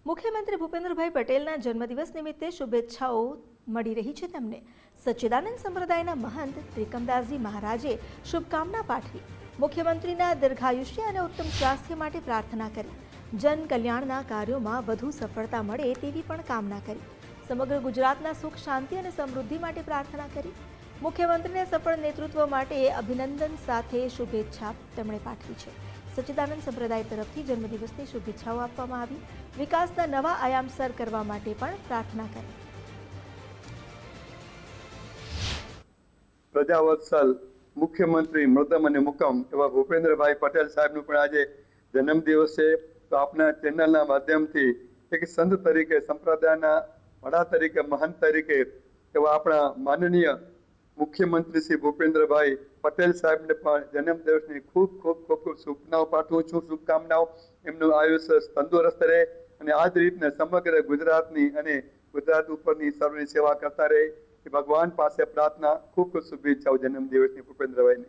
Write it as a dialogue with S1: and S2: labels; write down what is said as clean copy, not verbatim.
S1: મુખ્યમંત્રી ભૂપેન્દ્રભાઈ પટેલના જન્મદિવસ નિમિત્તે શુભેચ્છાઓ મળી રહી છે તેમને સચ્ચિદાનંદ સંપ્રદાયના મહંત ત્રિકમદાસજી મહારાજે શુભકામના પાઠવી મુખ્યમંત્રીના દીર્ઘાયુષ્ય અને ઉત્તમ સ્વાસ્થ્ય માટે પ્રાર્થના કરી જન કલ્યાણના કાર્યોમાં વધુ સફળતા મળે તેવી પણ કામના કરી સમગ્ર ગુજરાતના સુખ શાંતિ અને સમૃદ્ધિ માટે પ્રાર્થના કરી મુખ્યમંત્રીને સફળ નેતૃત્વ માટે અભિનંદન સાથે શુભેચ્છા તેમણે પાઠવી છે। સચ્ચિદાનંદ સંપ્રદાય તરફથી જન્મદિવસની શુભેચ્છાઓ આપવામાં આવી વિકાસના નવા આયામ સર કરવા માટે પણ પ્રાર્થના કરી।
S2: પ્રજાવત્સલ મુખ્યમંત્રી મૃદમ અને મુકમ એવા ભૂપેન્દ્રભાઈ પટેલ સાહેબનું પણ આજે જન્મદિવસ છે। તો આપના ચેનલના માધ્યમથી એક સંત તરીકે સંપ્રદાયના વડા તરીકે મહંત તરીકે એવા આપણા માનનીય મુખ્યમંત્રી શ્રી ભૂપેન્દ્રભાઈ પટેલ સાહેબને પણ જન્મદિવસની ખૂબ ખૂબ ખૂબ ખૂબ શુભકામનાઓ પાઠવું છું। શુભકામનાઓ એમનું આયુષ્ય તંદુરસ્ત રહે અને આ જ રીતના સમગ્ર ગુજરાતની અને ગુજરાત ઉપરની સર્વની સેવા કરતા રહે એ ભગવાન પાસે પ્રાર્થના। ખૂબ ખૂબ શુભેચ્છાઓ જન્મદિવસની ભૂપેન્દ્રભાઈને।